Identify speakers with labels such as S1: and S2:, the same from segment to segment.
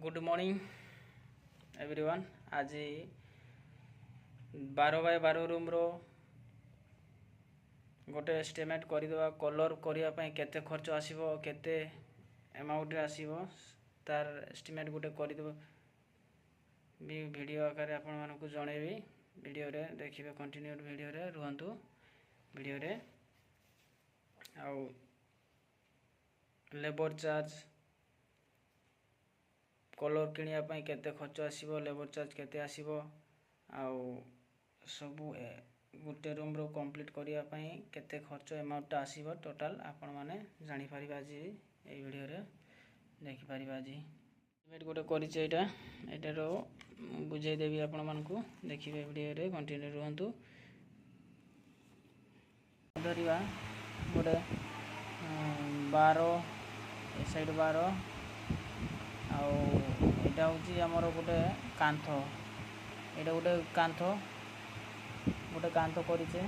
S1: Good morning everyone. आज 12x12 room रो गोटे estimate करदेवा। Colour करने केते खर्च आसीबो, केते अमाउंट आसीबो तार एस्टिमेट गोटे करदेव भी वीडियो आकार आपण मानकु जणेबी। वीडियो रे देखिबे, कंटिन्यू वीडियो रे रुहंतु। वीडियो रे आउ लेबर चार्ज, कलर किनिया केते खर्च आसीबो, लेबर चार्ज केते आसीबो, आउ सबु गोटे रूम रो कंप्लीट करिया पई केते खर्च अमाउंट आसीबो टोटल आपण माने जानि परिबा। आज ए वीडियो रे देखि परिबा। आज एस्टिमेट गोटे करिचे, एटा रो बुझाई देबी आपण मानकु। देखिबे वीडियो रे कंटिन्यू रहंतु। धरिबा गोटे 12 ए साइड 12 आउ एटा होची हमर गोटे कांथ। एटा गोटे कांथ करिचे।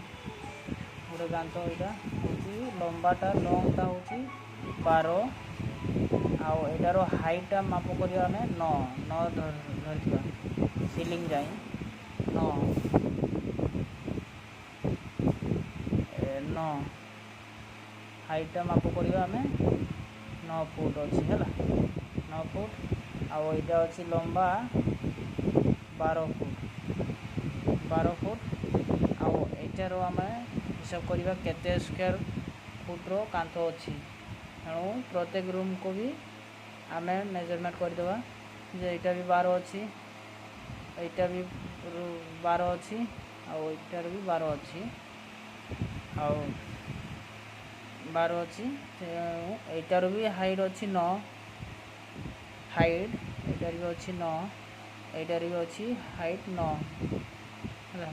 S1: गोटे कांथ एटा होची लंबाटा लॉन्गटा होची 12 आउ एटारो हाइटटा माप करिया हमें 9 धरथिबा। सीलिंग जाई 9 हाइटटा माप करिया हमें 9 फुट अछि हला। 9 फुट आउ एटा अछि लंबा 12 फुट आउ एटारो हमें हिसाब करिबा केते स्क्वायर फुट रो कांथ अछि। तेणु प्रत्येक रूम को भी हमें मेजरमेंट कर देबा जे एटा भी 12 अछि, एटा भी 12 अछि आउ एटार भी 12 अछि आउ 12 अछि। एटार भी हाइट अछि 9 हाइट, एटार भी अछि 9, एटार भी अछि हाइट 9 हला।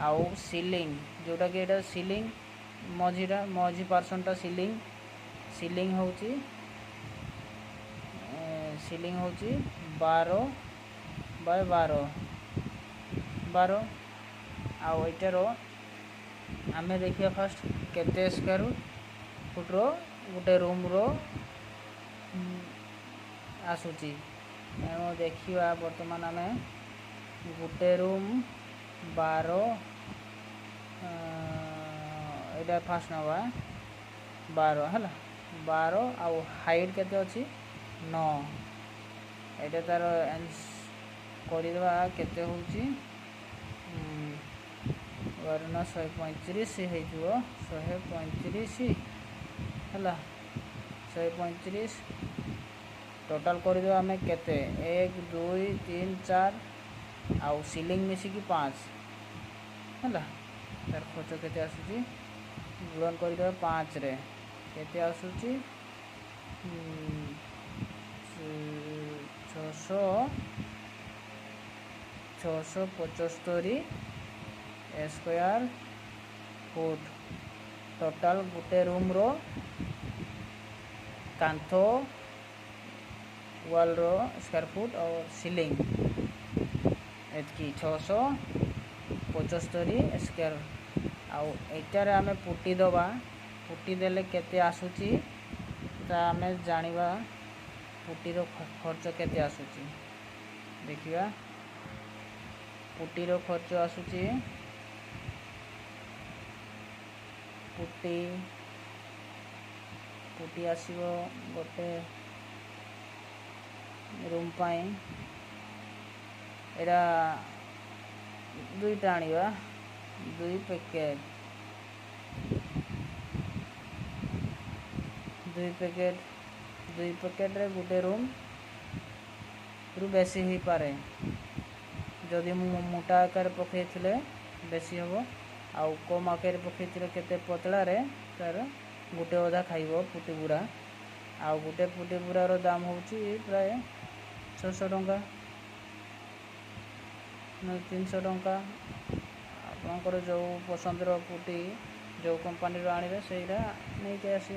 S1: आउ सीलिंग जोटा कि एटा सीलिंग मझी पार्सनटा सीलिंग होची 12x12 आउ एटारो आमे देखिया फर्स्ट केते स्क्वायर फुट रो गोटे रूम रो आसुची। एनो देखिवा वर्तमान आमे गोटे रूम 12 एटा फास्ट नवा 12 हला। 12 आउ हाइट केते अछि 9। एटा तार करिदवा केते होची 135 हे जुओ 135 हला। 135 टोटल करिदवा हमें केते 1 2 3 4 आउ सीलिंग मिसी की 5 हला। तार खर्च केते आसुची गुणन करिदवा 5 रे केते आसुची 675 स्क्वायर फुट। टोटल गोटे रूम रो कांथ वाल रो स्क्वायर फुट और सीलिंग एतकी 675 स्क्वायर। आउ एटारे आमे पुटी दबा, पुटी देले केते आसुची ता आमे जानिबा। पुटी रो खर्च केते आसुची देखिबा। पुटी रो खर्च आसुची पुटी आसीबो गोटे रूम पाई एरा दुईटा आनिबा। 2 पैकेट रे गोटे रूम रु बेसी ही पारे। जदि मोटा आकार पकईथिले बेसी हबो आउ कम आकार पकईथिले केते पतला रे तार गोटे अधा खाइबो पुटी बुरा। आउ गोटे पुटी बुरा रो दाम होची प्राय 600 टंका 300 टंका। आपनकर जो पसंद रो पुटी जो कंपनी रो आनिबे सेइरा नै के आसी।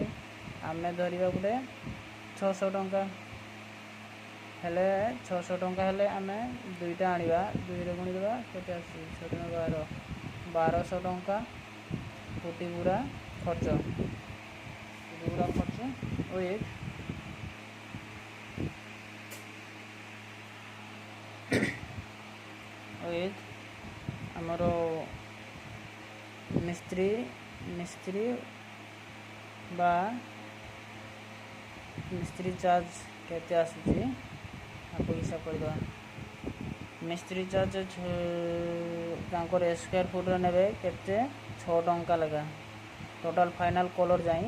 S1: आमे धरिबा गुटे 600 टंका हेले 600 टंका हेले आमे दुईटा आनिबा। 2 रे गुणी देबा केते आसी 6 1200 टंका पुटी बुरा खर्च। पुटी बुरा खर्च ओए with ଆମର ମିସ୍ତ୍ରୀ ବା ମିସ୍ତ୍ରୀ ଚାର୍ଜ କେତେ ଆସୁଛି ତାକୁ ହିସାବ କରିଦେବା। ମିସ୍ତ୍ରୀ ଚାର୍ଜ ତାଙ୍କର ସ୍କୋୟାର ଫୁଟରେ ନେବେ କେତେ 6 ଟଙ୍କା ଲେଖା। ଟୋଟାଲ ଫାଇନାଲ କଲର୍ ଯାଇ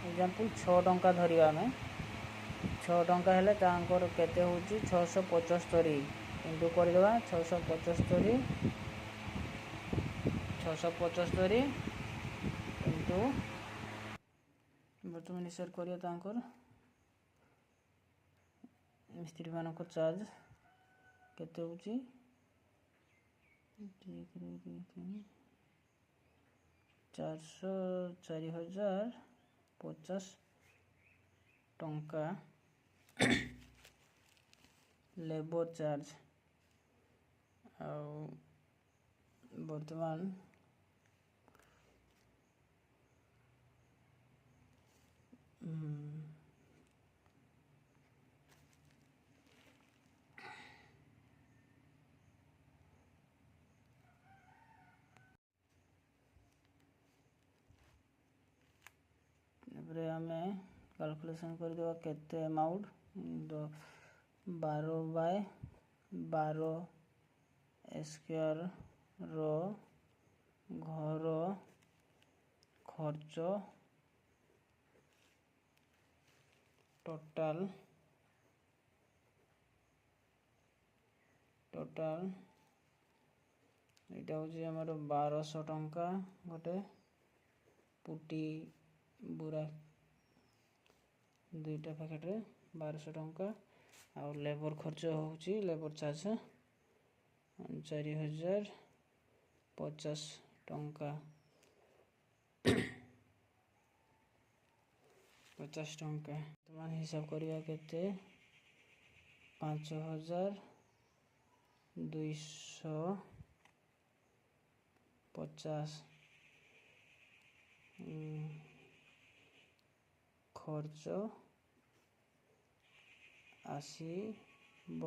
S1: ଏକ୍ଜାମ୍ପଲ୍ 6 ଟଙ୍କା ଧରିବା ଆମେ। 6 ଟଙ୍କା ହେଲେ ତାଙ୍କର କେତେ ହେଉଛି 675 ଇଣ୍ଟୁ କରିଦେବା। 675 ଇଣ୍ଟୁ ବର୍ତ୍ତମାନ ହିସାବ କରିବା ତାଙ୍କର ମିସ୍ତ୍ରୀ ମାନଙ୍କ ଚାର୍ଜ କେତେ ହେଉଛି 4,50 ଟଙ୍କା लेबर चार्ज ଆଉ ବର୍ତ୍ତମାନ ତାପରେ ଆମେ କାଲକୁଲେସନ୍ କରିଦେବା କେତେ ଆମାଉଣ୍ଟ 12/12 ସ୍କୋୟାର ର ଘର ଖର୍ଚ୍ଚ ଟୋଟାଲ ଏଇଟା ହେଉଛି ଆମର 1200 ଟଙ୍କା। ଗୋଟେ ପୁଟି ବୁରା 2ଟା ପ୍ୟାକେଟରେ 1200 ଟଙ୍କା। ଆଉ ଲେବର ଖର୍ଚ୍ଚ ହେଉଛି ଲେବର ଚାର୍ଜ 4,050 ଟଙ୍କା 50 ଟଙ୍କା। ବର୍ତ୍ତମାନ ହିସାବ କରିବା କେତେ 5,250 ଖର୍ଚ୍ଚ ଆସିବ।